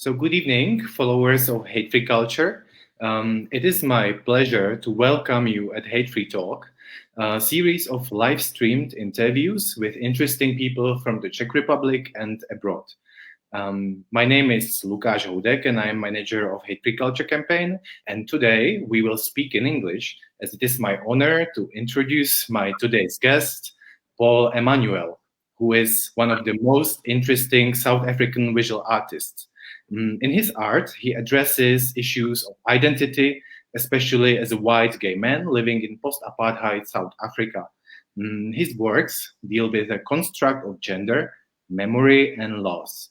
So good evening, followers of HateFree culture. It is my pleasure to welcome you at HateFree Talk, a series of live-streamed interviews with interesting people from the Czech Republic and abroad. My name is Lukáš Houdek and I am manager of HateFree Culture campaign. And today we will speak in English, as it is my honor to introduce my today's guest, Paula Emmanuel, who is one of the most interesting South African visual artists. In his art, he addresses issues of identity, especially as a white gay man living in post-apartheid South Africa. His works deal with the construct of gender, memory, and loss.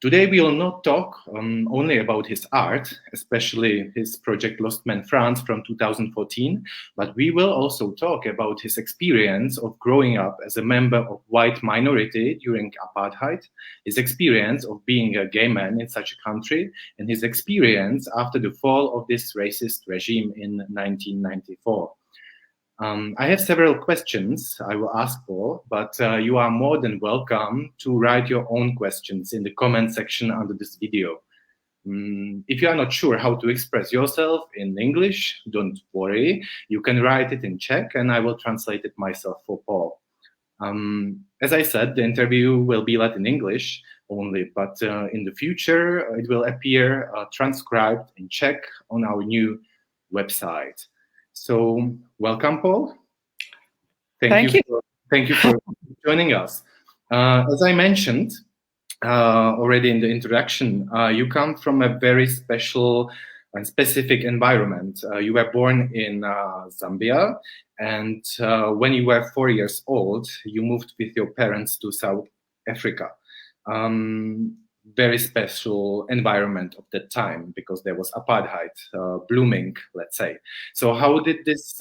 Today, we will not talk only about his art, especially his project Lost Man France from 2014, but we will also talk about his experience of growing up as a member of white minority during apartheid, his experience of being a gay man in such a country, and his experience after the fall of this racist regime in 1994. I have several questions I will ask Paul, but you are more than welcome to write your own questions in the comment section under this video. If you are not sure how to express yourself in English, don't worry. You can write it in Czech and I will translate it myself for Paul. As I said, the interview will be in English only, but in the future it will appear transcribed in Czech on our new website. So welcome, Paul. Thank you for joining us. As I mentioned already in the introduction, you come from a very special and specific environment. You were born in Zambia, and when you were 4 years old, you moved with your parents to South Africa. Very special environment of that time because there was apartheid blooming, let's say. So how did this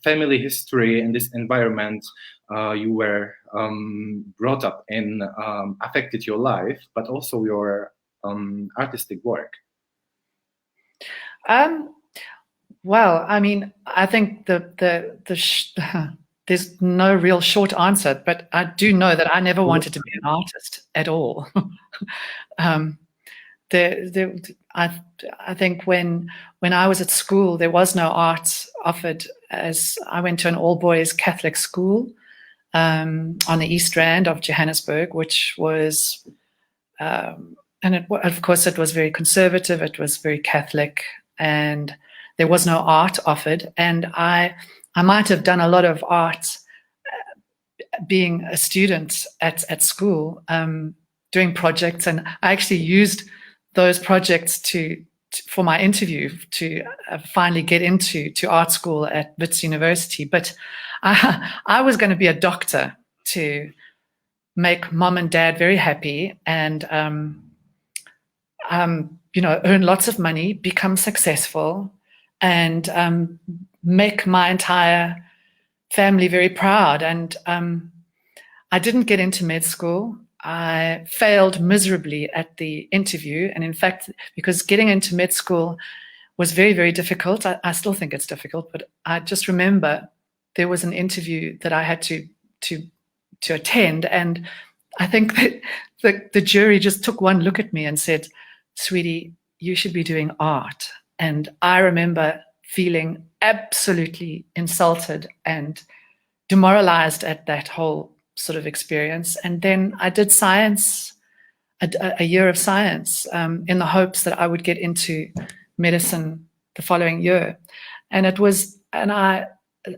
family history and this environment you were brought up in affected your life, but also your artistic work? Well, I mean, I think there's no real short answer, but I do know that I never wanted to be an artist at all. I think when I was at school, there was no art offered, as I went to an all-boys Catholic school on the East Rand of Johannesburg, which was, of course, it was very conservative, it was very Catholic, and there was no art offered. And I might have done a lot of art being a student at school, doing projects, and I actually used those projects for my interview to finally get into art school at Wits University. But I was going to be a doctor to make mom and dad very happy and earn lots of money, become successful, and make my entire family very proud. And I didn't get into med school. I failed miserably at the interview. And in fact, because getting into med school was very, very difficult. I still think it's difficult, but I just remember there was an interview that I had to attend. And I think that the jury just took one look at me and said, "Sweetie, you should be doing art." And I remember feeling absolutely insulted and demoralized at that whole sort of experience. And then I did science, a year of science, in the hopes that I would get into medicine the following year. And I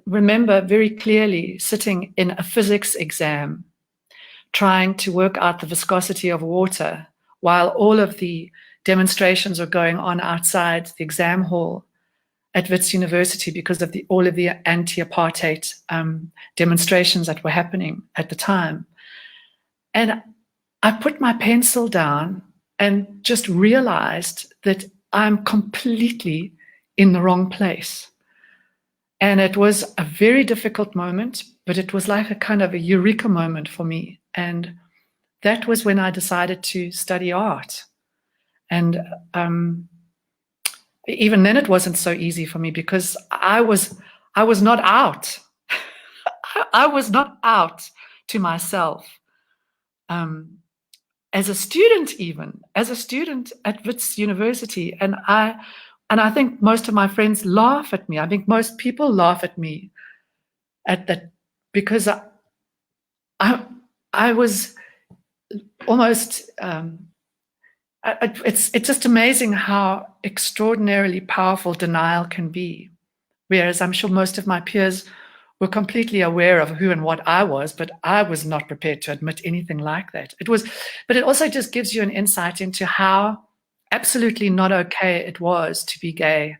remember very clearly sitting in a physics exam, trying to work out the viscosity of water while all of the demonstrations were going on outside the exam hall at Wits University because of all of the anti-apartheid demonstrations that were happening at the time. And I put my pencil down and just realized that I'm completely in the wrong place. And it was a very difficult moment, but it was like a kind of a eureka moment for me. And that was when I decided to study art. And even then it wasn't so easy for me because I was not out. I was not out to myself. as a student at Wits University. And I think most of my friends laugh at me. I think most people laugh at me at that, because I was almost, it's just amazing how extraordinarily powerful denial can be. Whereas I'm sure most of my peers were completely aware of who and what I was, but I was not prepared to admit anything like that. But it also just gives you an insight into how absolutely not okay it was to be gay.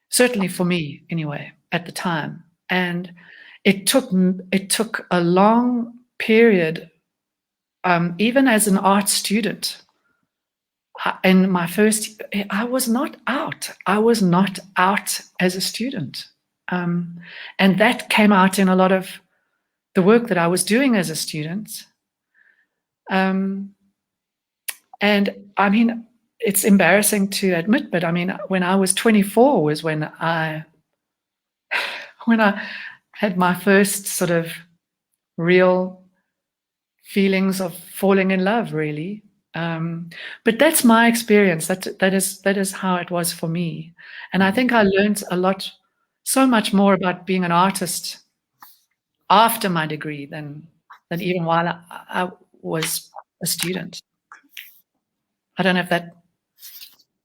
Certainly for me, anyway, at the time. And it took a long period, even as an art student. In my first, I was not out. I was not out as a student. And that came out in a lot of the work that I was doing as a student. And I mean, it's embarrassing to admit, but I mean, when I was 24 was when I had my first sort of real feelings of falling in love, really. But that's my experience. That is how it was for me. And I think I learned so much more about being an artist after my degree than even while I was a student. I don't know if that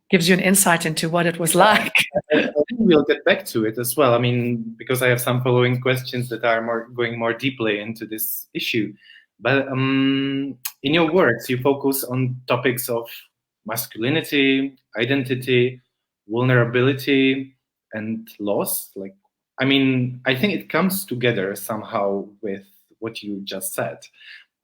gives you an insight into what it was like. I think we'll get back to it as well. I mean, because I have some following questions that are going more deeply into this issue. But in your works, you focus on topics of masculinity, identity, vulnerability, and loss. Like, I mean, I think it comes together somehow with what you just said.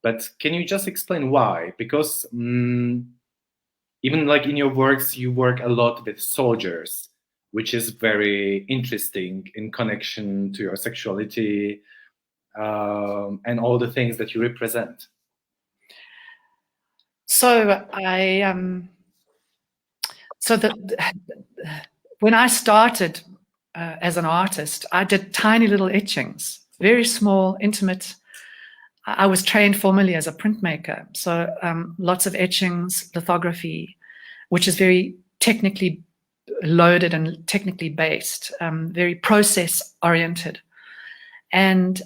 But can you just explain why? Because even like in your works, you work a lot with soldiers, which is very interesting in connection to your sexuality and all the things that you represent. So when I started as an artist, I did tiny little etchings, very small, intimate. I was trained formally as a printmaker, so lots of etchings, lithography, which is very technically loaded and technically based, very process-oriented. And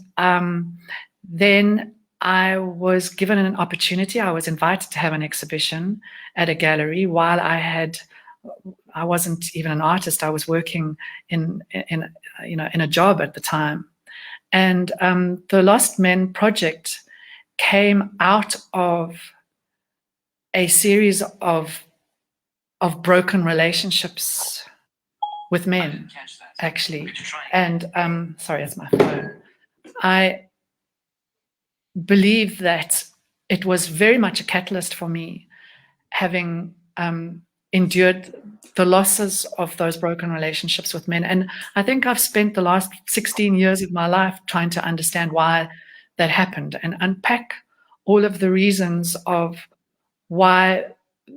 then I was given an opportunity. I was invited to have an exhibition at a gallery while I wasn't even an artist. I was working in a job at the time. And the Lost Men project came out of a series of broken relationships with men, actually. And sorry, that's my phone. I believe that it was very much a catalyst for me, having endured the losses of those broken relationships with men. And I think I've spent the last 16 years of my life trying to understand why that happened and unpack all of the reasons of why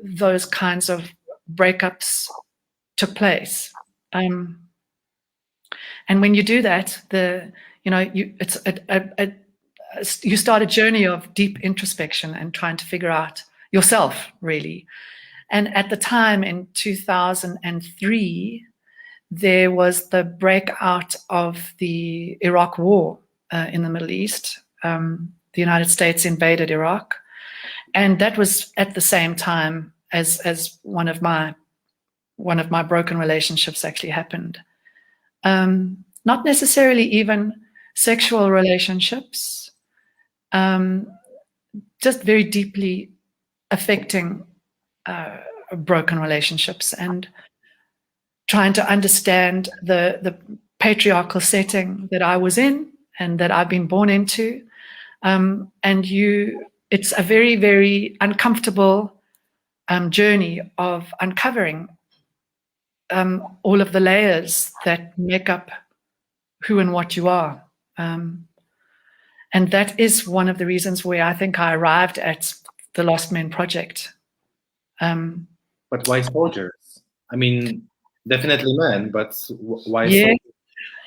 those kinds of breakups took place. And when you do that, you start a journey of deep introspection and trying to figure out yourself, really. And at the time in 2003, there was the breakout of the Iraq War in the Middle East. The United States invaded Iraq. And that was at the same time as one of my broken relationships actually happened. Not necessarily even sexual relationships, just very deeply affecting broken relationships, and trying to understand the patriarchal setting that I was in and that I've been born into. It's a very, very uncomfortable journey of uncovering all of the layers that make up who and what you are. And that is one of the reasons where I think I arrived at the Lost Men project. But why soldiers? I mean, definitely men, but why soldiers? Soldiers?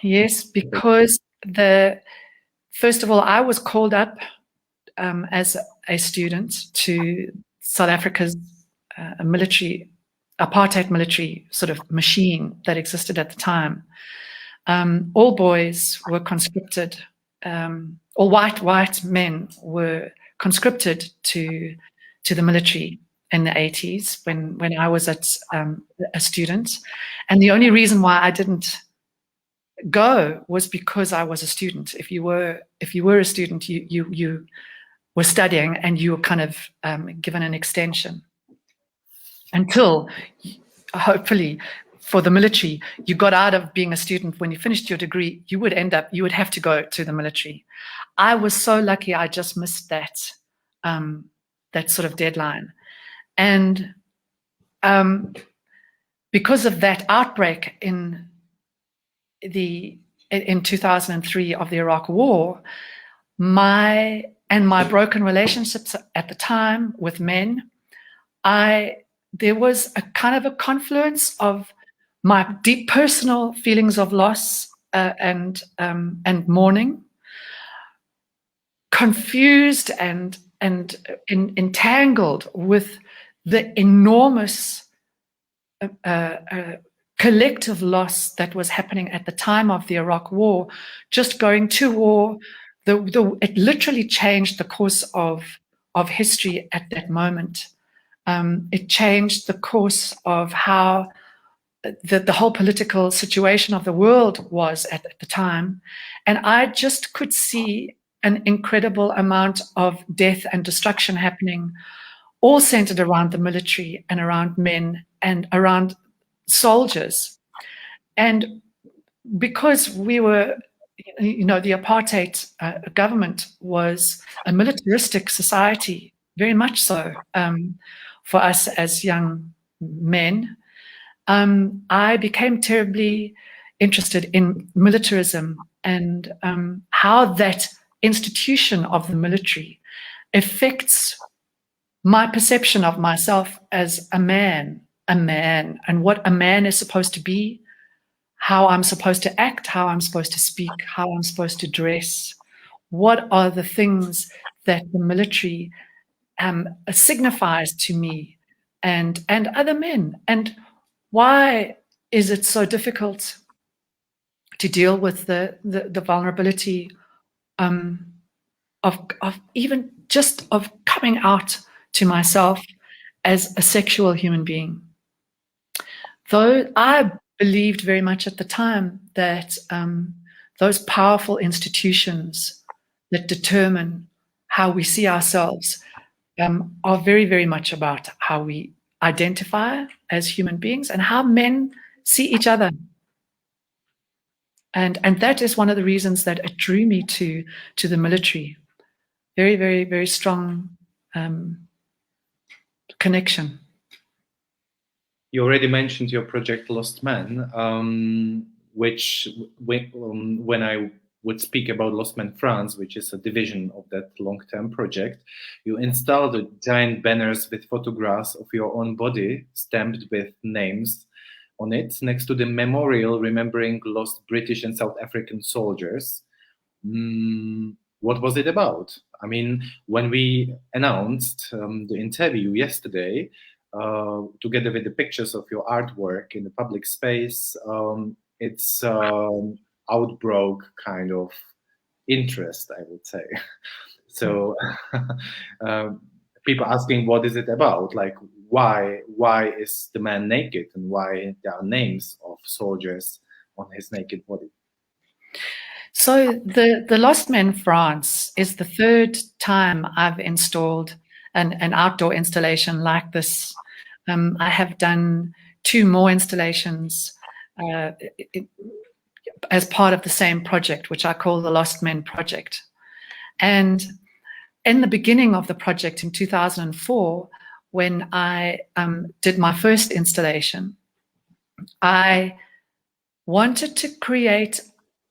Yes, because first of all, I was called up as a student to South Africa's apartheid military sort of machine that existed at the time. All boys were conscripted, all white men were conscripted to the military in the 80s when I was a student. And the only reason why I didn't go was because I was a student. If you were a student, you were studying and you were kind of given an extension until, hopefully, for the military, you got out of being a student. When you finished your degree, you would have to go to the military. I was so lucky I just missed that sort of deadline. And because of that outbreak in 2003 of the Iraq War, my broken relationships at the time with men, there was a kind of a confluence of my deep personal feelings of loss and mourning, confused and entangled with the enormous collective loss that was happening at the time of the Iraq War. Just going to war, it literally changed the course of history at that moment. It changed the course of how the whole political situation of the world was at the time. And I just could see an incredible amount of death and destruction happening, all centered around the military and around men and around soldiers. And because we were, the apartheid government was a militaristic society, very much so, for us as young men, I became terribly interested in militarism and how that institution of the military affects my perception of myself as a man, and what a man is supposed to be, how I'm supposed to act, how I'm supposed to speak, how I'm supposed to dress. What are the things that the military signifies to me and other men? And why is it so difficult to deal with the vulnerability of even just of coming out to myself as a sexual human being? Though I believed very much at the time that those powerful institutions that determine how we see ourselves are very, very much about how we identify as human beings and how men see each other. And that is one of the reasons that it drew me to the military. Very, very, very strong connection. You already mentioned your project Lost Men, which when I would speak about Lost Men France, which is a division of that long-term project, you installed giant banners with photographs of your own body stamped with names on it next to the memorial remembering lost British and South African soldiers. What was it about? I mean, when we announced the interview yesterday, together with the pictures of your artwork in the public space, it's outbroke kind of interest, I would say. So people asking, what is it about? Like, why is the man naked, and why there are names of soldiers on his naked body? So the Lost Men France is the third time I've installed an outdoor installation like this. I have done 2 more installations as part of the same project, which I call the Lost Men Project. And in the beginning of the project in 2004, when I did my first installation, I wanted to create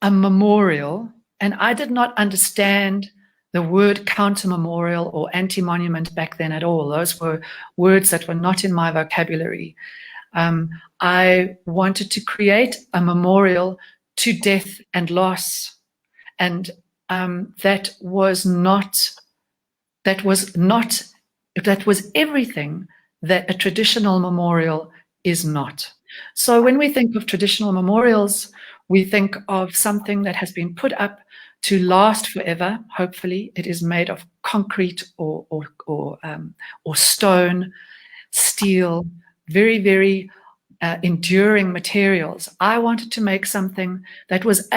a memorial, and I did not understand the word counter-memorial or anti-monument back then at all. Those were words that were not in my vocabulary. I wanted to create a memorial to death and loss, and that was not that was everything that a traditional memorial is not. So when we think of traditional memorials, we think of something that has been put up to last forever. Hopefully, it is made of concrete or stone, steel, very, very enduring materials. I wanted to make something that was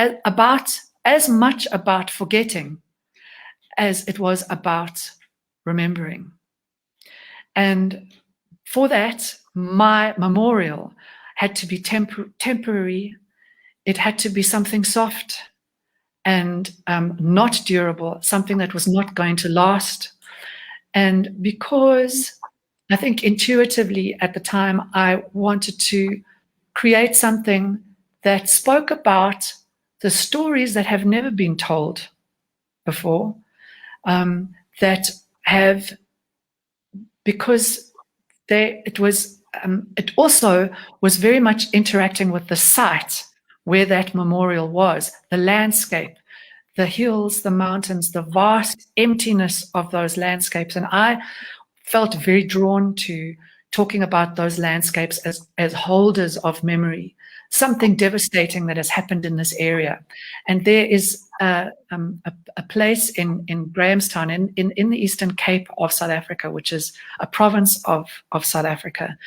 as much about forgetting as it was about remembering. And for that, my memorial had to be temporary. It had to be something soft and not durable, something that was not going to last. And because I think intuitively at the time, I wanted to create something that spoke about the stories that have never been told before, that have, because it also was very much interacting with the site where that memorial was, the landscape, the hills, the mountains, the vast emptiness of those landscapes. And I felt very drawn to talking about those landscapes as holders of memory, something devastating that has happened in this area. And there is a place in Grahamstown, in the Eastern Cape of South Africa, which is a province of South Africa.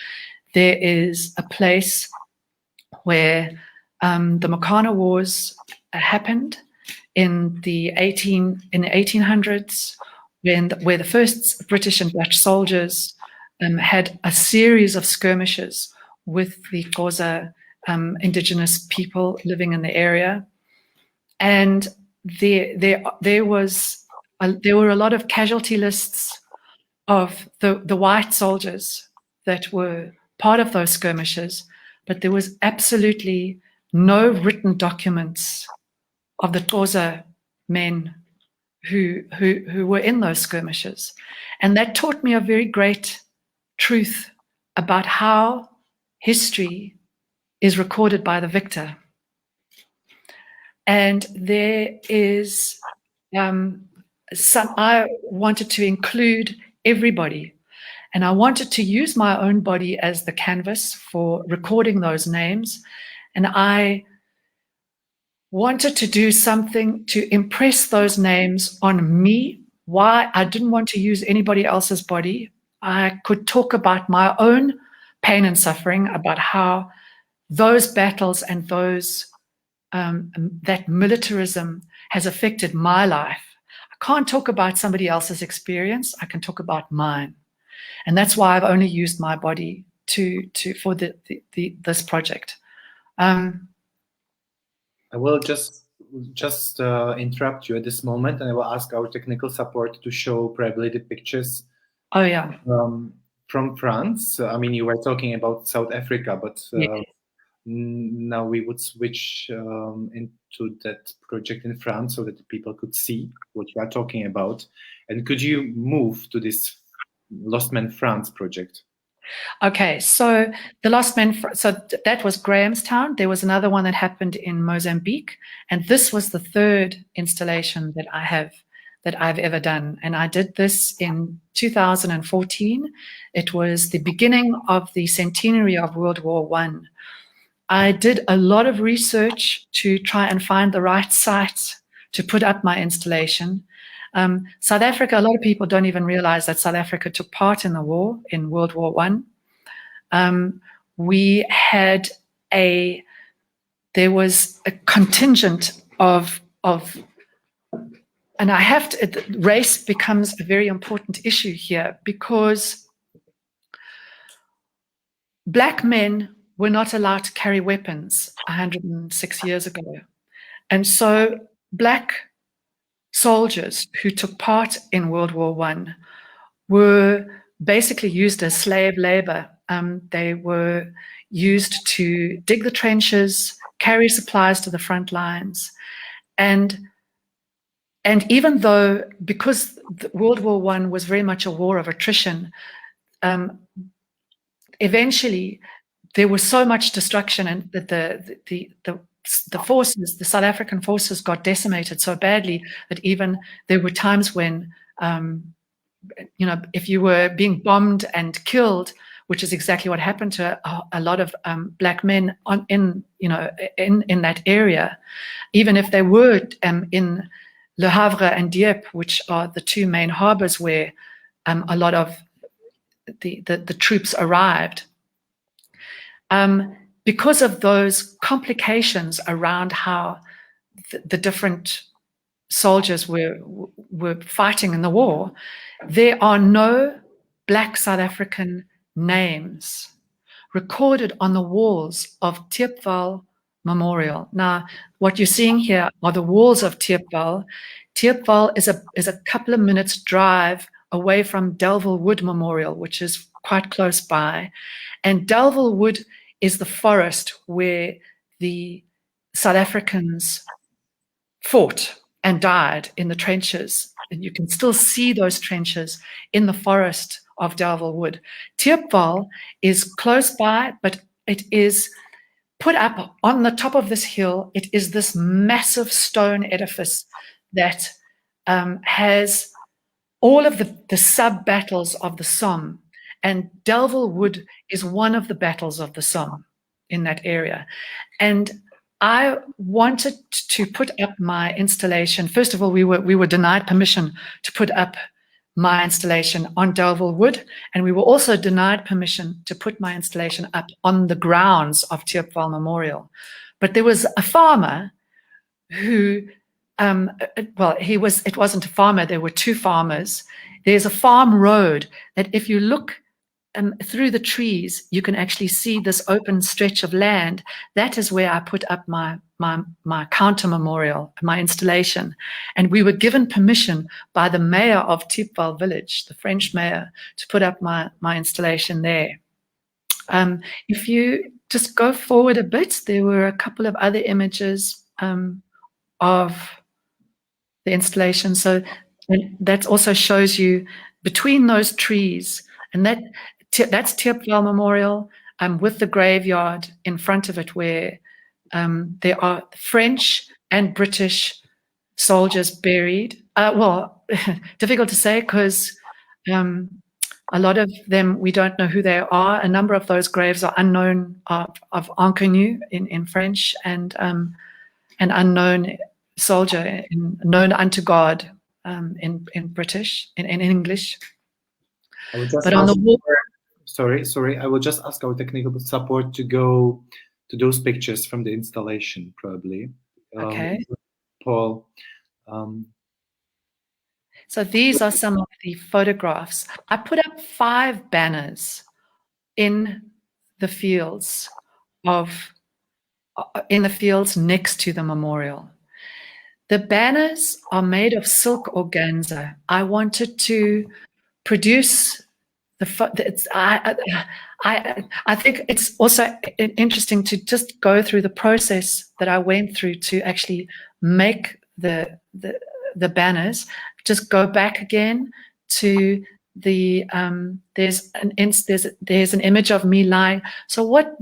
There is a place where the Makana Wars happened in the 1800s, where the first British and Dutch soldiers had a series of skirmishes with the Xhosa indigenous people living in the area, and there were a lot of casualty lists of the white soldiers that were part of those skirmishes, but there was absolutely no written documents of the Xhosa men who were in those skirmishes. And that taught me a very great truth about how history is recorded by the victor. And there is I wanted to include everybody, and I wanted to use my own body as the canvas for recording those names. And I wanted to do something to impress those names on me. Why I didn't want to use anybody else's body. I could talk about my own pain and suffering, about how those battles and those that militarism has affected my life. I can't talk about somebody else's experience. I can talk about mine, and that's why I've only used my body for this project. I will just interrupt you at this moment, and I will ask our technical support to show probably the pictures. Oh yeah. From France. I mean, you were talking about South Africa, but Yes. now we would switch into that project in France so that the people could see what you are talking about. And could you move to this Lost Men France project? Okay, so the Lost Men, so that was Grahamstown. There was another one that happened in Mozambique, and this was the third installation that I've ever done. And I did this in 2014. It was the beginning of the centenary of World War I. I did a lot of research to try and find the right site to put up my installation. South Africa, a lot of people don't even realize that South Africa took part in the war, in World War I. There was a contingent of and race becomes a very important issue here, because Black men were not allowed to carry weapons 106 years ago. And so Black soldiers who took part in World War I were basically used as slave labor. They were used to dig the trenches, carry supplies to the front lines. And even though, because World War I was very much a war of attrition, eventually there was so much destruction, and that the forces, the South African forces, got decimated so badly that even there were times when if you were being bombed and killed, which is exactly what happened to a lot of black men in that area, even if they were in Le Havre and Dieppe, which are the two main harbors where a lot of the troops arrived. Because of those complications around how the different soldiers were fighting in the war, there are no black South African names recorded on the walls of Thiepval Memorial. Now, what you're seeing here are the walls of Thiepval. Thiepval is a couple of minutes drive away from Delville Wood Memorial, which is quite close by. And Delville Wood is the forest where the South Africans fought and died in the trenches. And you can still see those trenches in the forest of Delville Wood. Thiepval is close by, but it is put up on the top of this hill. It is this massive stone edifice that has all of the sub-battles of the Somme. And Delville Wood is one of the battles of the Somme in that area. And I wanted to put up my installation. First of all, we were denied permission to put up my installation on Delville Wood, and we were also denied permission to put my installation up on the grounds of Thiepval Memorial. But there was a farmer who, it wasn't a farmer, there were two farmers. There's a farm road that if you look through the trees, you can actually see this open stretch of land. That is where I put up my counter memorial, my installation. And we were given permission by the mayor of Thiepval village, the French mayor, to put up my installation there. If you just go forward a bit, there were a couple of other images of the installation. So that also shows you between those trees, and that's Thiepval Memorial, with the graveyard in front of it where there are French and British soldiers buried. Difficult to say because a lot of them, we don't know who they are. A number of those graves are unknown, of inconnu in French, and an unknown soldier, known unto God in British, in English. But on the wall, sorry. I will just ask our technical support to go to those pictures from the installation, probably. Okay. Paul. So these are some of the photographs. I put up 5 banners in the fields next to the memorial. The banners are made of silk organza. I wanted to produce I think it's also interesting to just go through the process that I went through to actually make the banners. Just go back again to the there's an image of me lying. So what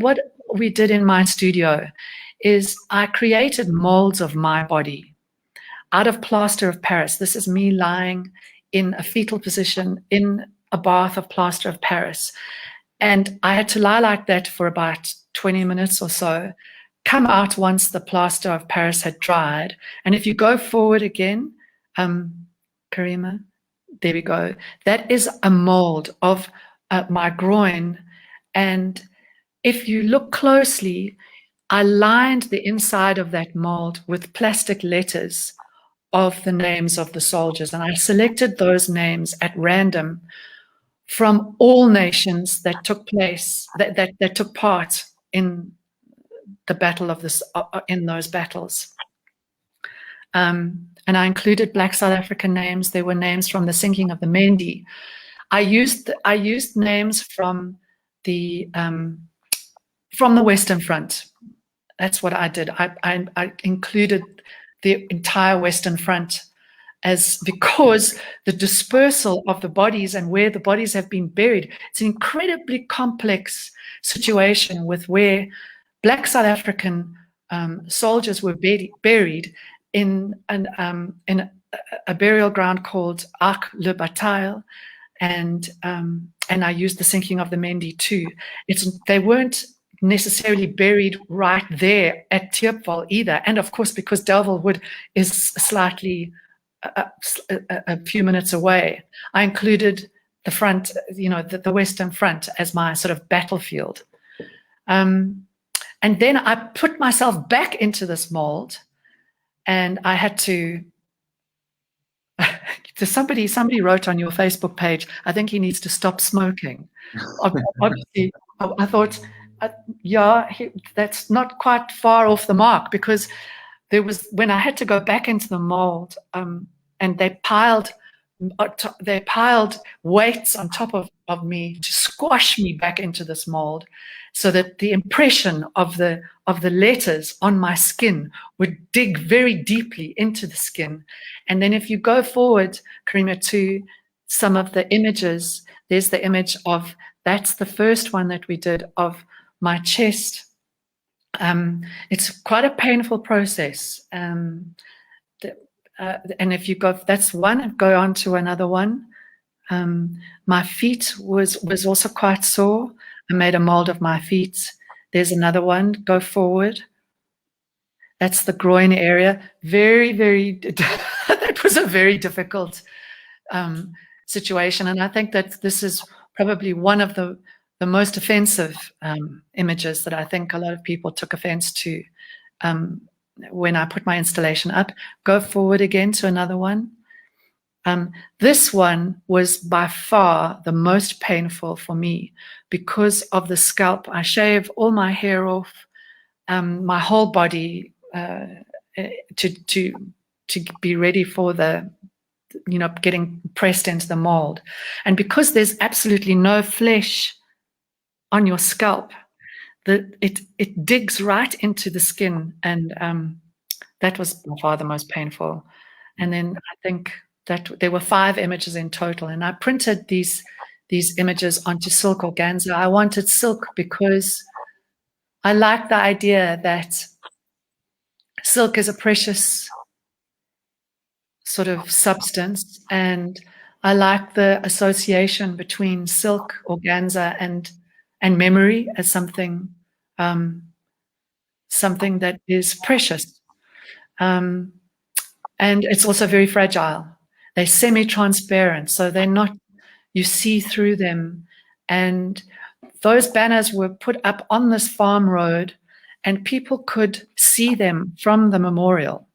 we did in my studio is I created molds of my body out of plaster of Paris. This is me lying in a fetal position in a bath of plaster of Paris. And I had to lie like that for about 20 minutes or so, come out once the plaster of Paris had dried. And if you go forward again, Karima, there we go. That is a mold of my groin. And if you look closely, I lined the inside of that mold with plastic letters of the names of the soldiers. And I selected those names at random from all nations that took place, that took part in the battle of this, in those battles. And I included Black South African names. There were names from the sinking of the Mendi. I used names from the Western Front. That's what I did. I included the entire Western Front, because the dispersal of the bodies and where the bodies have been buried, it's an incredibly complex situation with where Black South African soldiers were buried in a burial ground called Arc le Bataille, and I used the sinking of the Mendi too. They weren't necessarily buried right there at Thiepval either, and of course because Delville Wood is slightly a few minutes away, I included the front, the Western Front as my sort of battlefield. And then I put myself back into this mold, and I had to. Somebody wrote on your Facebook page, I think he needs to stop smoking. Obviously, I thought, that's not quite far off the mark, because when I had to go back into the mold, and they piled weights on top of me to squash me back into this mold, so that the impression of the letters on my skin would dig very deeply into the skin. And then if you go forward, Karima, to some of the images, there's the image of, that's the first one that we did, of my chest. It's quite a painful process. And if you go, that's one, go on to another one. My feet was also quite sore. I made a mold of my feet. There's another one, go forward. That's the groin area. Very, very, that was a very difficult situation. And I think that this is probably one of the most offensive images that I think a lot of people took offense to when I put my installation up. Go forward again to another one. This one was by far the most painful for me because of the scalp. I shave all my hair off, my whole body to be ready for the, getting pressed into the mold. And because there's absolutely no flesh on your scalp, it digs right into the skin, and that was by far the most painful. And then I think that there were 5 images in total, and I printed these images onto silk organza. I wanted silk because I like the idea that silk is a precious sort of substance, and I like the association between silk, organza, and memory as something that is precious, and it's also very fragile. They're semi-transparent, so they're not, you see through them. And those banners were put up on this farm road, and people could see them from the memorial.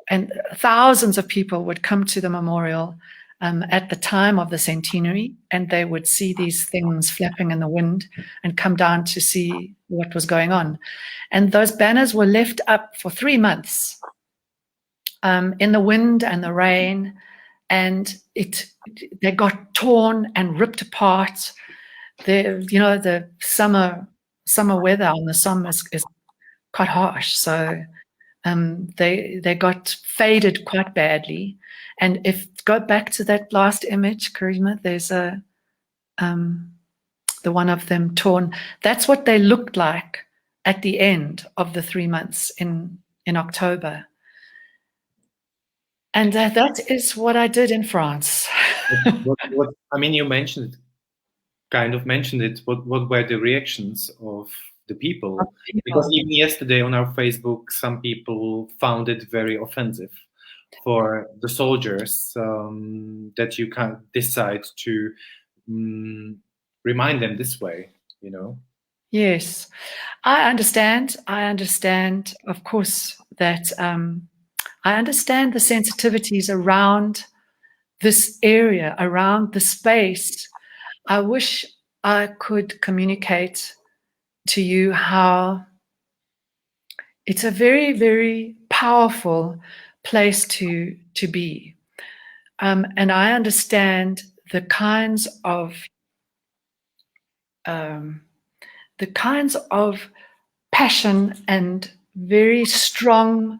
And thousands of people would come to the memorial at the time of the centenary, and they would see these things flapping in the wind and come down to see what was going on. And those banners were left up for 3 months. In the wind and the rain, and they got torn and ripped apart. The summer weather on the Somme is quite harsh, so they got faded quite badly. And go back to that last image, Karima, there's the one of them torn. That's what they looked like at the end of the 3 months in October. And that is what I did in France. I mean, you mentioned it. What were the reactions of the people? Because even yesterday on our Facebook, some people found it very offensive for the soldiers that you can't decide to remind them this way, Yes, I understand. Of course, that I understand the sensitivities around this area, around the space. I wish I could communicate to you how it's a very, very powerful place to be. And I understand the kinds of passion and very strong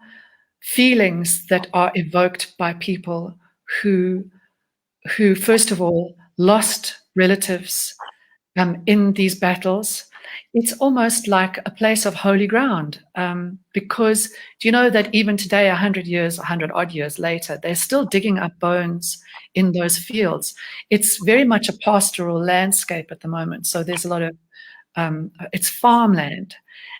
feelings that are evoked by people who first of all lost relatives in these battles, it's almost like a place of holy ground, because do you know that even today, 100 odd years later, they're still digging up bones in those fields. It's very much a pastoral landscape at the moment. So there's a lot of, it's farmland.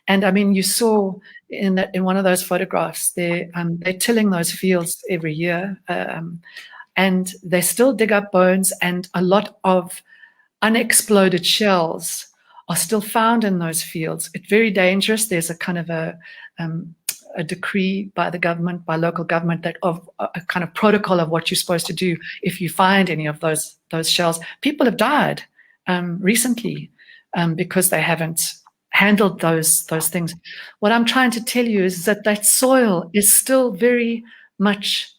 And I mean, you saw in one of those photographs, they're tilling those fields every year, and they still dig up bones, and a lot of unexploded shells are still found in those fields. It's very dangerous. There's a kind of a decree by the government, by local government, that of a kind of protocol of what you're supposed to do if you find any of those shells. People have died recently because they haven't handled those things. What I'm trying to tell you is that soil is still very much,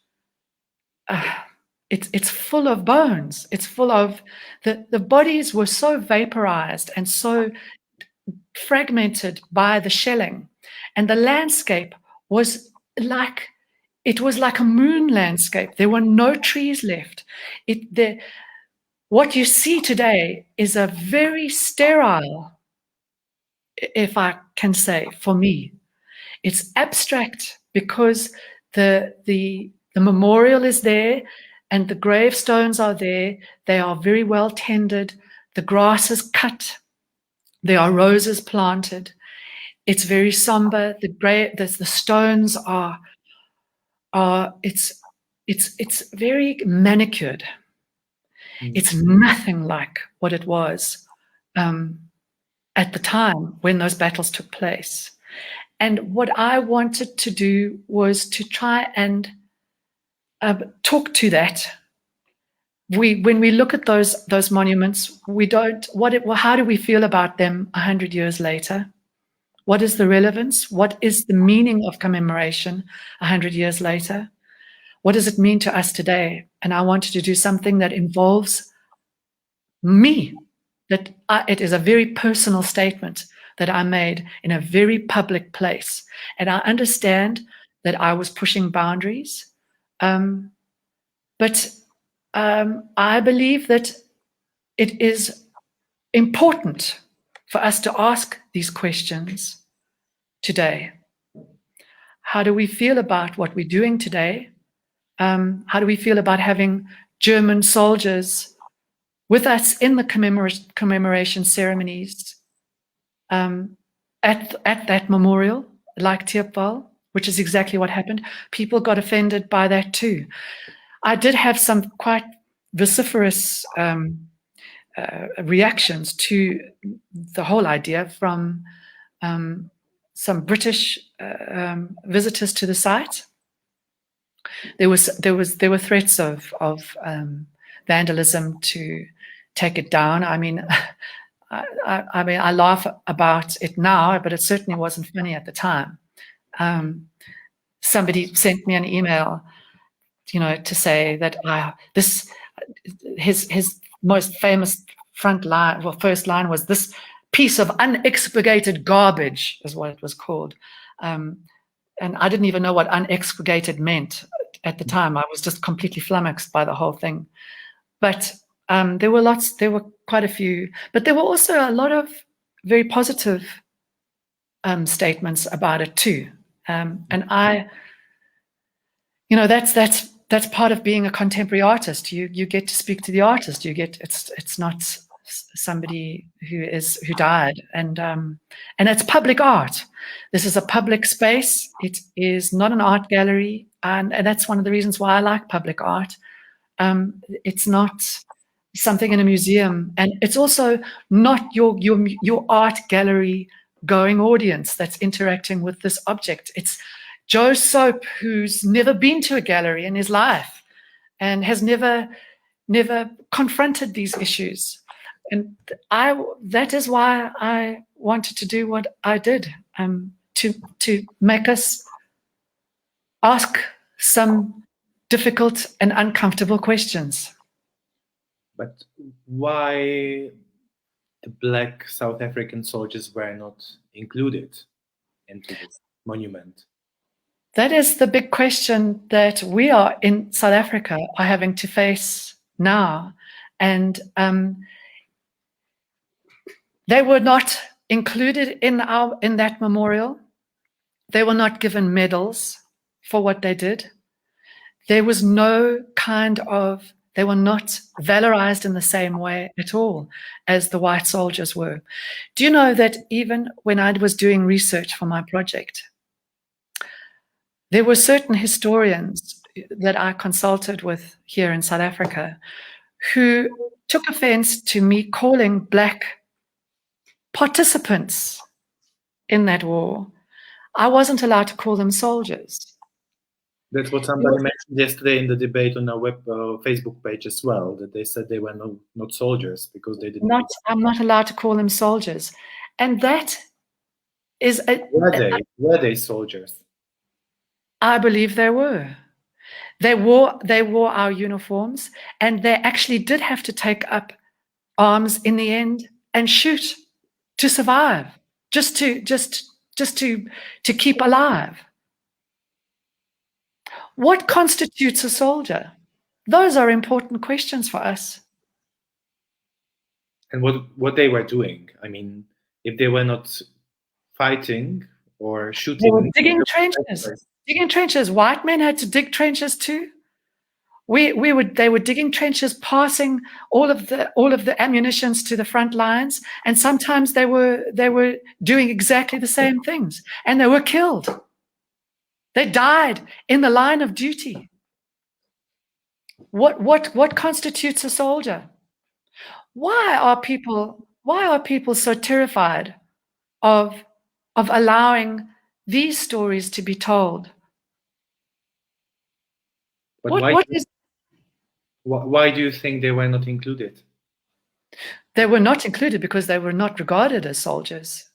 it's full of bones. It's full of, the bodies were so vaporized and so fragmented by the shelling. And the landscape was like, it was like a moon landscape. There were no trees left. What you see today is a very sterile, if I can say, for me. It's abstract because the memorial is there and the gravestones are there. They are very well tended. The grass is cut. There are roses planted. It's very somber. The stones are it's very manicured. It's nothing like what it was at the time when those battles took place. And what I wanted to do was to try and talk to that. When we look at those monuments, we don't. How do we feel about them 100 years later? What is the relevance? What is the meaning of commemoration 100 years later? What does it mean to us today? And I wanted to do something that involves me, that it is a very personal statement that I made in a very public place. And I understand that I was pushing boundaries, but I believe that it is important for us to ask these questions today. How do we feel about what we're doing today? How do we feel about having German soldiers with us in the commemoration ceremonies at that memorial, like Thiepval, which is exactly what happened? People got offended by that too. I did have some quite vociferous reactions to the whole idea from some British visitors to the site. There were threats of vandalism to take it down. I mean, I laugh about it now, but it certainly wasn't funny at the time. Somebody sent me an email, to say that his most famous first line was, "This piece of unexpurgated garbage," is what it was called. And I didn't even know what unexpurgated meant at the time. I was just completely flummoxed by the whole thing. But there were quite a few, but there were also a lot of very positive statements about it too. And that's part of being a contemporary artist. You get to speak to the artist. It's not somebody who died, and it's public art. This is a public space. It is not an art gallery, and that's one of the reasons why I like public art. It's not something in a museum, and it's also not your art gallery going audience that's interacting with this object. It's Joe Soap, who's never been to a gallery in his life and has never confronted these issues. And that is why I wanted to do what I did, to make us ask some difficult and uncomfortable questions. But why the Black South African soldiers were not included into this monument? That is the big question that we are in South Africa are having to face now. And they were not included in that memorial. They were not given medals for what they did. There was no they were not valorized in the same way at all as the white soldiers were. Do you know that even when I was doing research for my project, there were certain historians that I consulted with here in South Africa who took offense to me calling Black participants in that war. I wasn't allowed to call them soldiers. That's what somebody mentioned yesterday in the debate on our Facebook page as well, that they said they were not soldiers because they didn't. I'm not allowed to call them soldiers. And that is... Were they soldiers? I believe they were. They wore our uniforms, and they actually did have to take up arms in the end and shoot to survive, just to keep alive. What constitutes a soldier? Those are important questions for us. And what they were doing? I mean, if they were not fighting or shooting, they were digging trenches. Digging trenches. White men had to dig trenches too. They were digging trenches, passing all of the ammunitions to the front lines, and sometimes they were doing exactly the same things, and they were killed. They died in the line of duty. What constitutes a soldier? Why are people so terrified of allowing these stories to be told? But why do you think they were not included? They were not included because they were not regarded as soldiers.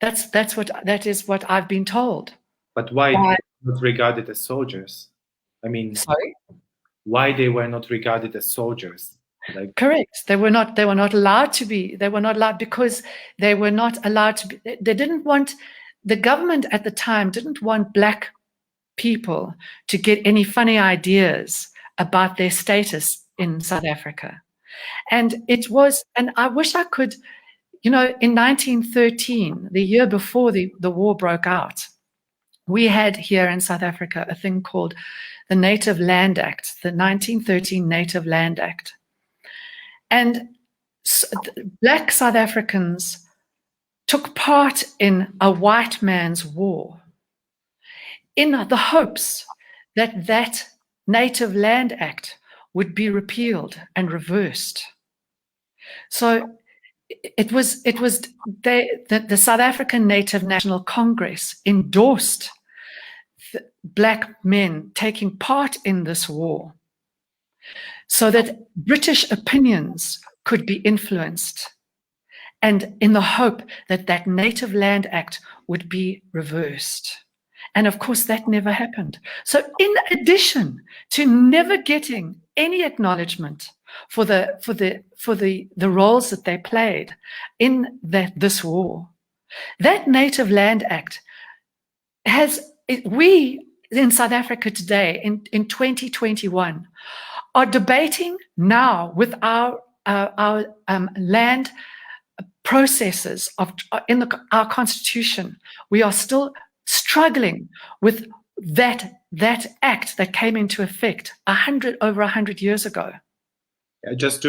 That is what I've been told. But why they were not regarded as soldiers? I mean, sorry? Why they were not regarded as soldiers? Correct. They were not allowed to be. They were not allowed because they were not allowed to be. They didn't want, the government at the time didn't want Black people to get any funny ideas about their status in South Africa. And I wish I could, in 1913, the year before the war broke out, we had here in South Africa a thing called the Native Land Act, the 1913 Native Land Act. And Black South Africans took part in a white man's war in the hopes that Native Land Act would be repealed and reversed. So the South African Native National Congress endorsed Black men taking part in this war so that British opinions could be influenced, and in the hope that Native Land Act would be reversed. And of course, that never happened. So in addition to never getting any acknowledgement for the roles that they played in this war, that Native Land Act we in South Africa today, in 2021, are debating now with our land processes in our constitution. We are still struggling with that act that came into effect over 100 years ago. I just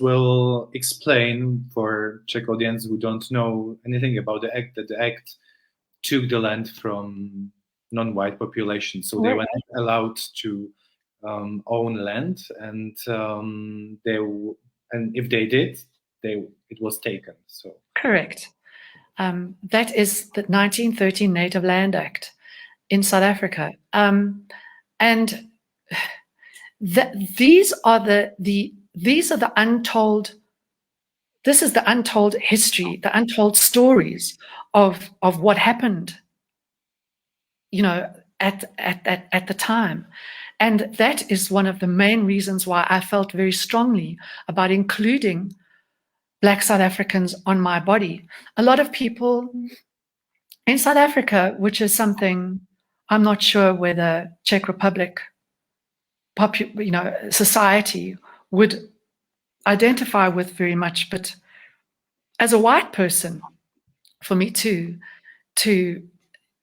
will explain for Czech audience who don't know anything about the act, that the act took the land from non-white population, so they were not allowed to own land, and if they did, it was taken. So correct. That is the 1913 Native Land Act in South Africa, and these are the untold. This is the untold history, the untold stories of what happened, at the time. And that is one of the main reasons why I felt very strongly about including Black South Africans on my body. A lot of people in South Africa, which is something I'm not sure whether Czech Republic society would identify with very much, but as a white person, for me to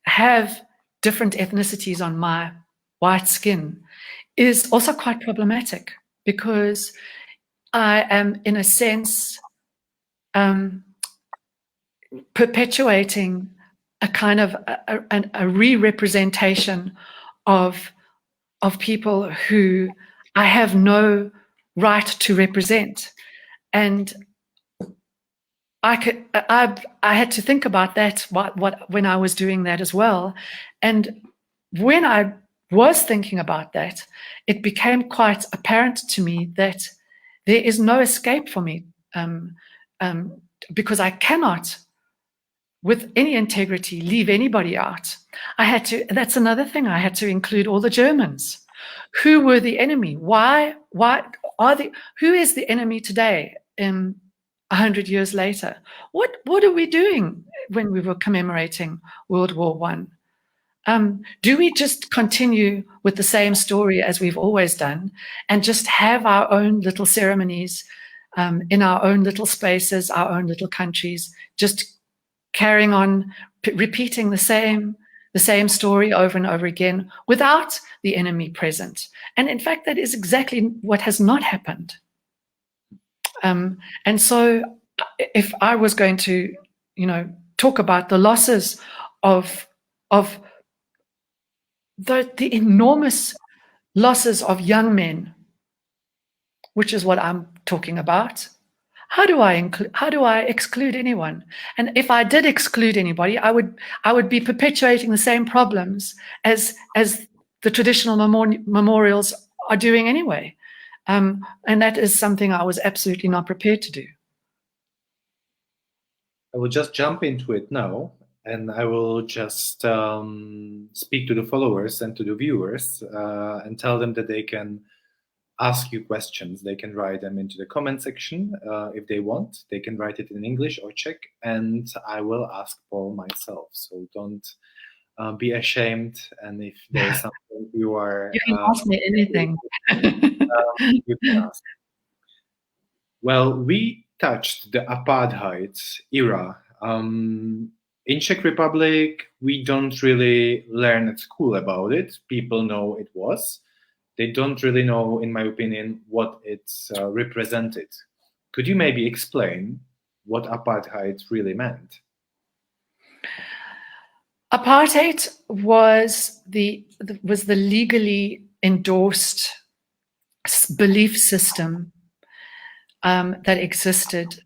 have different ethnicities on my white skin is also quite problematic, because I am, in a sense, perpetuating a kind of a re-representation of people who I have no right to represent. And I had to think about that when I was doing that as well. And when I was thinking about that, it became quite apparent to me that there is no escape for me, because I cannot, with any integrity, leave anybody out. I had to, that's another thing, I had to include all the Germans. Who were the enemy? Who is the enemy today, 100 years later? What are we doing when we were commemorating World War I? Do we just continue with the same story as we've always done and just have our own little ceremonies in our own little spaces, our own little countries, just carrying on, repeating the same story over and over again without the enemy present? And in fact, that is exactly what has not happened. And so if I was going to, talk about the losses of the enormous losses of young men, which is what I'm talking about, how do I exclude anyone? And if I did exclude anybody, I would be perpetuating the same problems as the traditional memorials are doing anyway. And that is something I was absolutely not prepared to do. I will just jump into it now, and I will just speak to the followers and to the viewers and tell them that they can ask you questions. They can write them into the comment section if they want. They can write it in English or Czech, and I will ask Paul myself. So don't be ashamed. And if there's something you can ask me anything. You can ask. Well, we touched the apartheid era. In Czech Republic, we don't really learn at school about it. People know it was. They don't really know, in my opinion, what it's represented. Could you maybe explain what apartheid really meant? Apartheid was the legally endorsed belief system that existed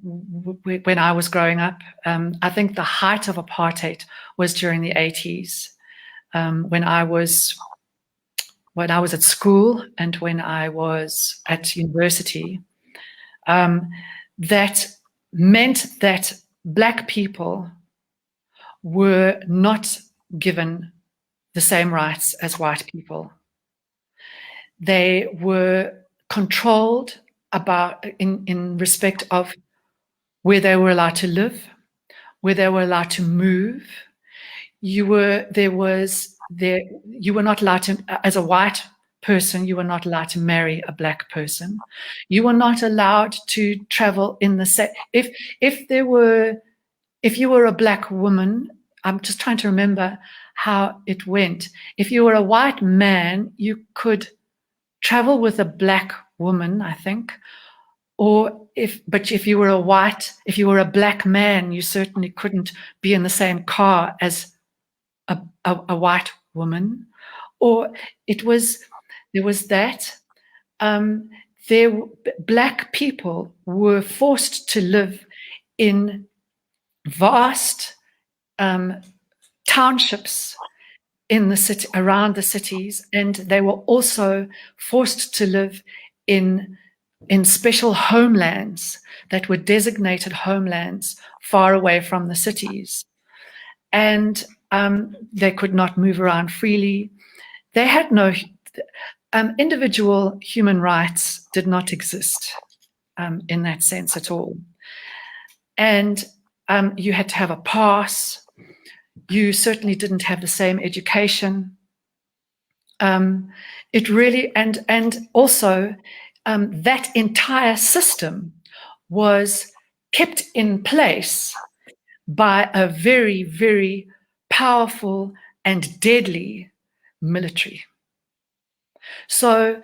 when I was growing up. I think the height of apartheid was during the 80s, when I was at school and when I was at university. That meant that Black people were not given the same rights as white people. They were controlled in respect of where they were allowed to live, where they were allowed to move. You were not allowed to, as a white person, you were not allowed to marry a Black person. You were not allowed to travel in the same. If you were a Black woman, I'm just trying to remember how it went. If you were a white man, you could travel with a Black woman, I think. But if you were a Black man, you certainly couldn't be in the same car as a white woman. Or there was that. Black people were forced to live in vast townships in the city, around the cities, and they were also forced to live in special homelands that were designated homelands far away from the cities. And they could not move around freely. They had no individual human rights, did not exist in that sense at all. And you had to have a pass. You certainly didn't have the same education. It really, and also that entire system was kept in place by a very, very powerful and deadly military. So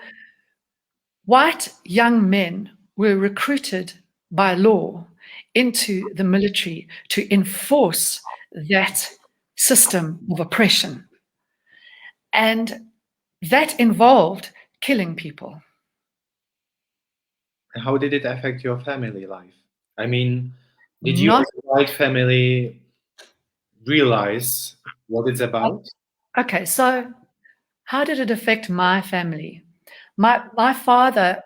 white young men were recruited by law into the military to enforce that system of oppression. And that involved killing people. How did it affect your family life? I mean, did you as a white family realize what it's about? Okay, so how did it affect my family? My father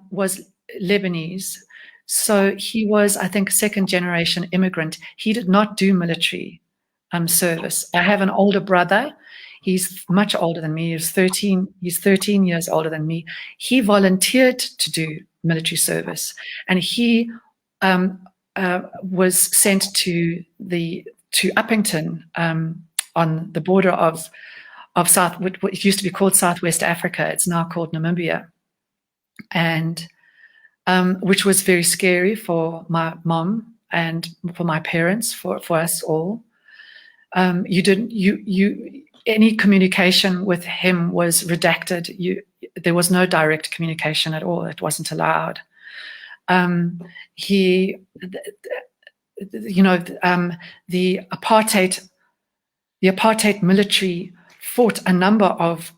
was Lebanese, so he was, I think, second generation immigrant. He did not do military service. I have an older brother. He's much older than me. He's 13 years older than me. He volunteered to do military service, and he was sent to Uppington on the border of what used to be called Southwest Africa. It's now called Namibia, and which was very scary for my mom and for my parents, for us all. Any communication with him was redacted. There was no direct communication at all. It wasn't allowed. The apartheid military fought a number of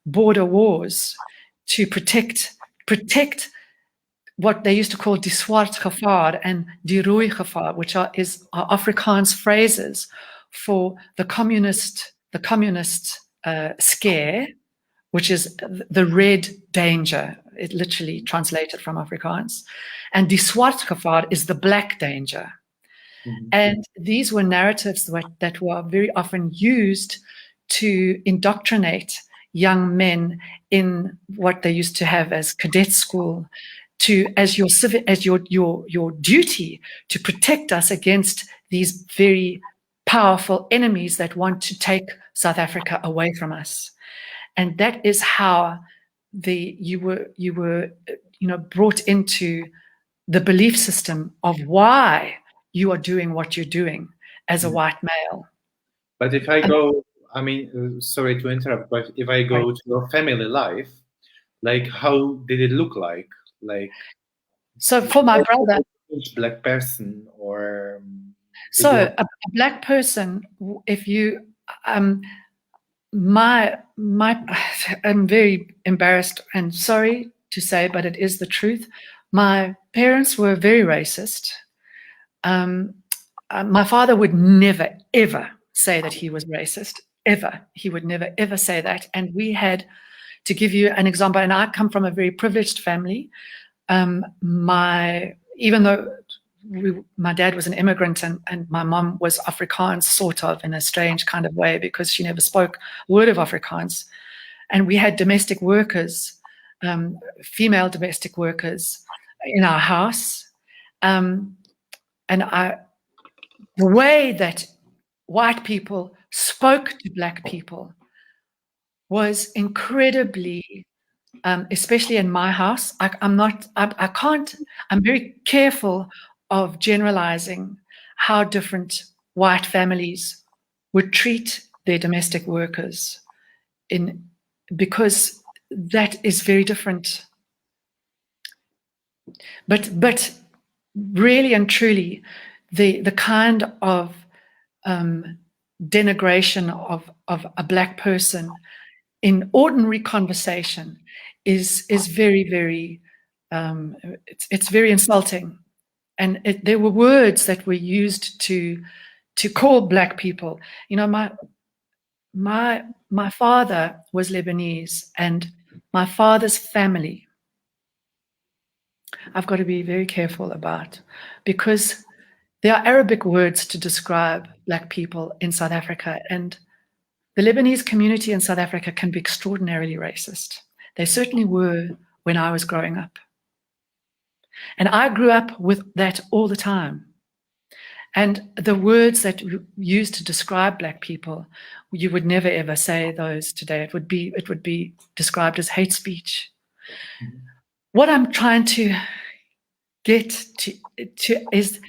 border wars to protect what they used to call die swart gevaar and die rooi gevaar, which are Afrikaans phrases for the communist scare, which is the red danger. It literally translated from Afrikaans. And die swart gevaar is the black danger. Mm-hmm. And these were narratives that were very often used to indoctrinate young men in what they used to have as cadet school, as your duty to protect us against these very powerful enemies that want to take South Africa away from us. And that is how you were brought into the belief system of why you are doing what you're doing as a white male. But if I go, I mean, sorry to interrupt, but if I go to your family life, like, how did it look like? Like, so for my brother, black person, or so a black person, if you, I'm very embarrassed and sorry to say, but it is the truth. My parents were very racist. My father would never, ever say that he was racist, ever. He would never, ever say that. And we had, to give you an example, and I come from a very privileged family. Even though my dad was an immigrant and my mom was Afrikaans, sort of, in a strange kind of way, because she never spoke a word of Afrikaans. And we had domestic workers, female domestic workers in our house. And the way that white people spoke to black people was incredibly, especially in my house. I'm very careful of generalizing how different white families would treat their domestic workers because that is very different. But really and truly, the kind of denigration of a black person in ordinary conversation is very, very, it's very insulting. And there were words that were used to call black people. You know, my father was Lebanese, and my father's family, I've got to be very careful about, because there are Arabic words to describe black people in South Africa, and the Lebanese community in South Africa can be extraordinarily racist. They certainly were when I was growing up. And I grew up with that all the time. And the words that you used to describe black people, you would never ever say those today. It would be described as hate speech. Mm-hmm. What I'm trying to get to is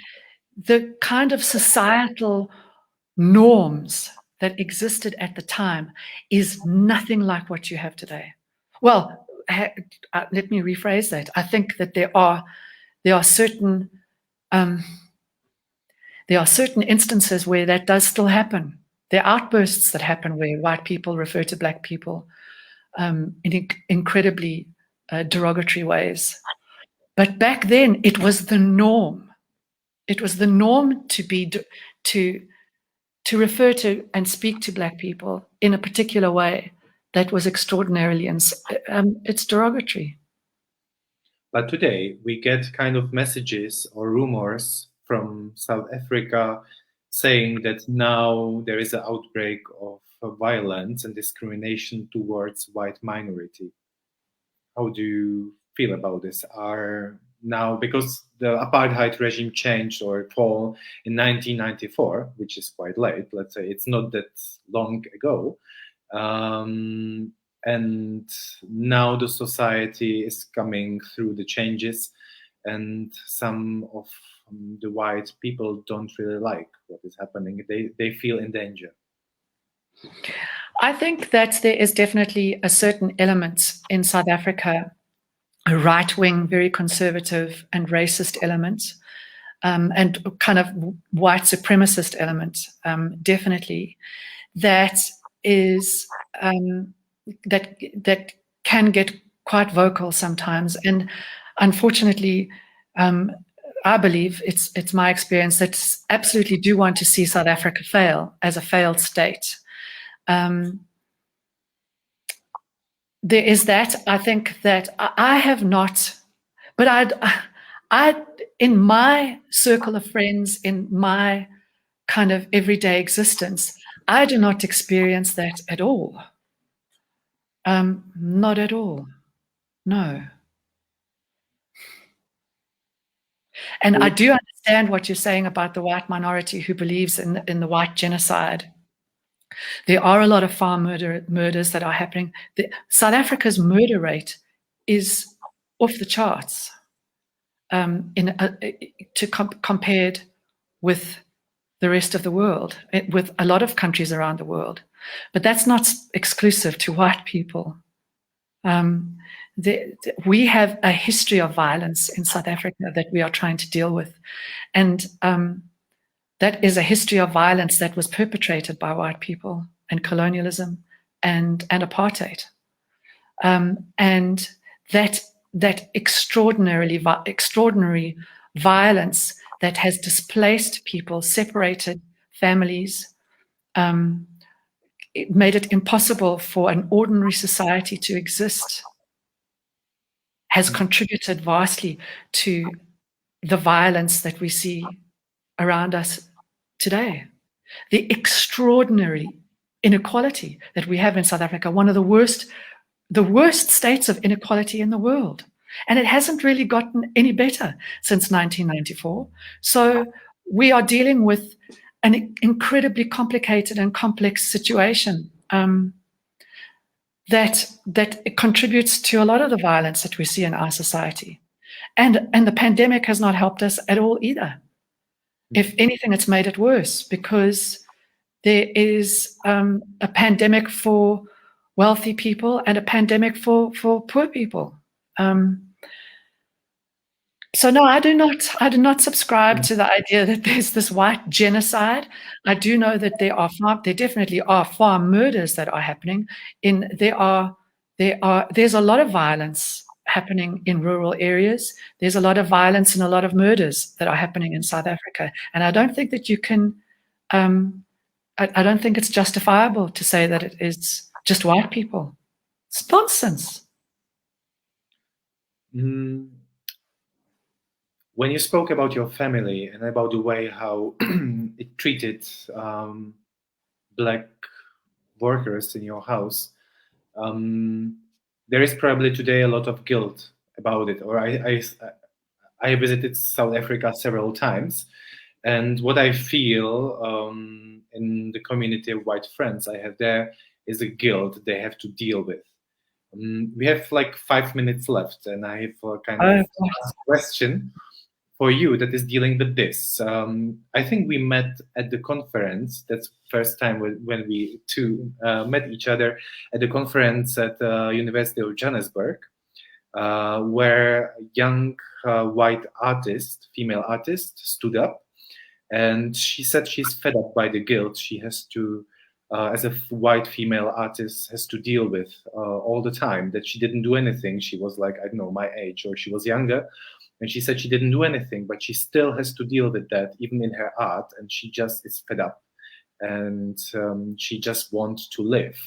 the kind of societal norms that existed at the time is nothing like what you have today. Well, let me rephrase that. I think that there are certain instances where that does still happen. There are outbursts that happen where white people refer to black people in incredibly derogatory ways. But back then, it was the norm. It was the norm to refer to and speak to black people in a particular way that was extraordinarily, it's derogatory. But today we get kind of messages or rumors from South Africa saying that now there is an outbreak of violence and discrimination towards white minority. How do you feel about this? Now, because the apartheid regime changed or fall in 1994, which is quite late, let's say it's not that long ago, and now the society is coming through the changes, and some of the white people don't really like what is happening. They feel in danger. I think that there is definitely a certain element in South Africa, a right-wing, very conservative and racist element, and kind of white supremacist element, definitely, that is that can get quite vocal sometimes. And unfortunately, I believe it's my experience that absolutely do want to see South Africa fail as a failed state. There is that. I think that I have not, but I in my circle of friends, in my kind of everyday existence, I do not experience that at all. Not at all. No. And I do understand what you're saying about the white minority who believes in the white genocide. There are a lot of farm murders that are happening. South Africa's murder rate is off the charts compared with the rest of the world, with a lot of countries around the world. But that's not exclusive to white people. We have a history of violence in South Africa that we are trying to deal with. And that is a history of violence that was perpetrated by white people and colonialism and apartheid. And that extraordinary violence that has displaced people, separated families, it made it impossible for an ordinary society to exist, has contributed vastly to the violence that we see around us today. The extraordinary inequality that we have in South Africa, one of the worst states of inequality in the world. And it hasn't really gotten any better since 1994. So we are dealing with an incredibly complicated and complex situation that contributes to a lot of the violence that we see in our society. And the pandemic has not helped us at all either. If anything, it's made it worse because there is a pandemic for wealthy people and a pandemic for poor people. So no, I do not subscribe to the idea that there's this white genocide. I do know that there definitely are farm murders that are happening. There's a lot of violence happening in rural areas. There's a lot of violence and a lot of murders that are happening in South Africa. And I don't think that you can, I don't think it's justifiable to say that it is just white people. It's nonsense. When you spoke about your family and about the way how it treated black workers in your house, there is probably today a lot of guilt about it. Or I visited South Africa several times, and what I feel in the community of white friends I have there is a guilt they have to deal with. We have like 5 minutes left, and I have a kind of question. for you that is dealing with this. I think we met at the conference. That's first time when we two met each other at the conference at the University of Johannesburg, where a young white artist, female artist, stood up, and she said she's fed up by the guilt she has to, as a white female artist, has to deal with all the time, that she didn't do anything. She was like, I don't know, my age, or she was younger. And she said she didn't do anything, but she still has to deal with that, even in her art. And she just is fed up. And she just wants to live.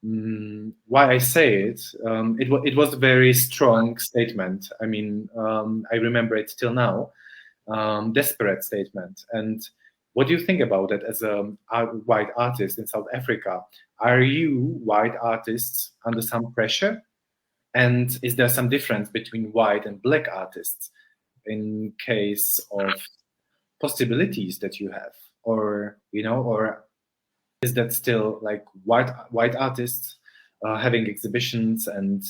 Why I say it, it was a very strong statement. I mean, I remember it till now. Desperate statement. And what do you think about it as a white artist in South Africa? Are you white artists under some pressure? And is there some difference between white and black artists in case of possibilities that you have? Or, you know, or is that still like white artists having exhibitions and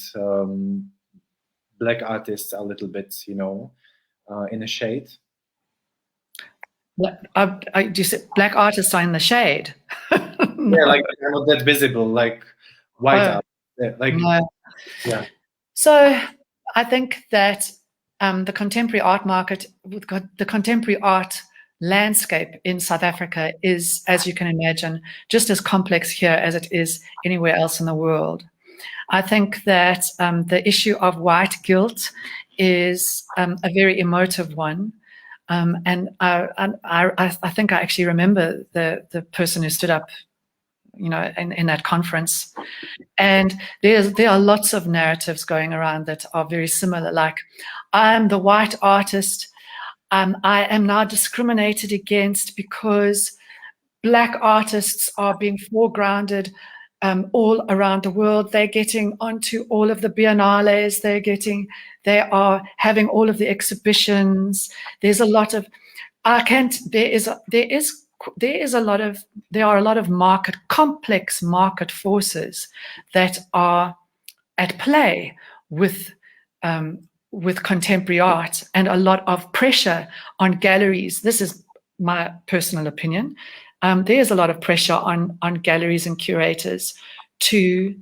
black artists a little bit, you know, in a shade? You said black artists are in the shade. No. Yeah, like they're not that visible, like white artists. Like, no. Yeah. So I think that the contemporary art market, the contemporary art landscape in South Africa is, as you can imagine, just as complex here as it is anywhere else in the world. I think that the issue of white guilt is a very emotive one. And I think I actually remember the person who stood up, you know, in that conference. And there are lots of narratives going around that are very similar. Like, I'm the white artist. I am now discriminated against because black artists are being foregrounded all around the world. They're getting onto all of the biennales. They are having all of the exhibitions. There's a lot of, there are a lot of complex market forces that are at play with contemporary art, and a lot of pressure on galleries. This is my personal opinion. There's a lot of pressure on galleries and curators to,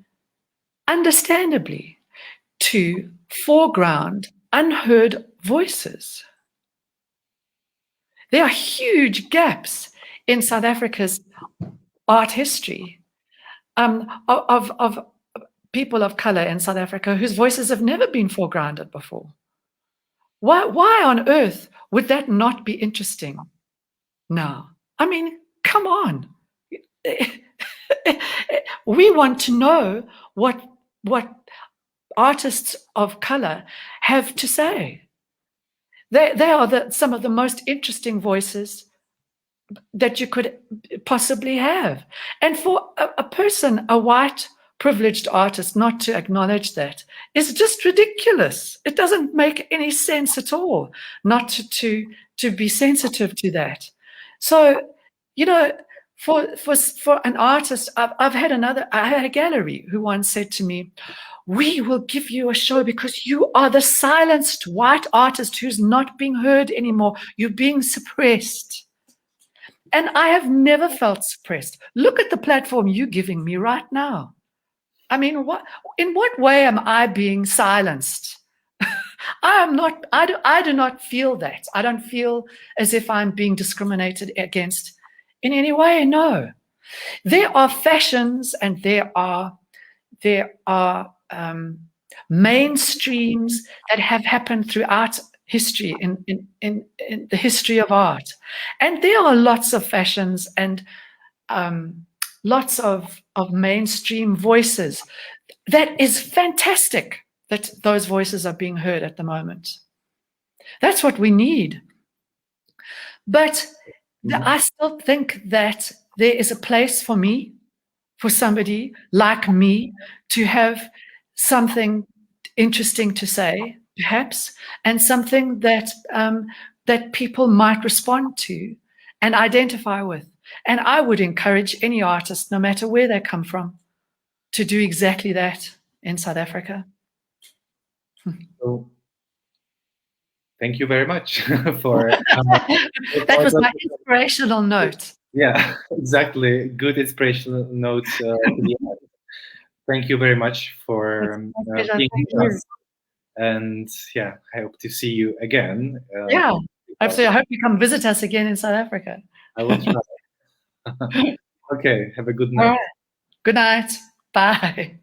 understandably, to foreground unheard voices. There are huge gaps in South Africa's art history of people of color in South Africa whose voices have never been foregrounded before. Why on earth would that not be interesting now? I mean, come on. We want to know what artists of color have to say. They are some of the most interesting voices that you could possibly have. And for a person, a white privileged artist, not to acknowledge that is just ridiculous. It doesn't make any sense at all not to be sensitive to that. So, you know, for an artist, I had a gallery who once said to me, "We will give you a show because you are the silenced white artist who's not being heard anymore. You're being suppressed." And I have never felt suppressed. Look at the platform you're giving me right now. I mean, in what way am I being silenced? I do not feel that. I don't feel as if I'm being discriminated against in any way, no. There are fashions and there are mainstreams that have happened throughout history, in the history of art. And there are lots of fashions and lots of mainstream voices. That is fantastic that those voices are being heard at the moment. That's what we need. But I still think that there is a place for me, for somebody like me, to have something interesting to say, perhaps, and something that that people might respond to and identify with. And I would encourage any artist, no matter where they come from, to do exactly that in South Africa. So thank you very much for. That was my inspirational note. Yeah, exactly. Good inspirational note. Thank you very much for being with us. And yeah, I hope to see you again. Yeah, absolutely. I hope you come visit us again in South Africa. I will try. Okay, have a good night. All right. Good night. Bye.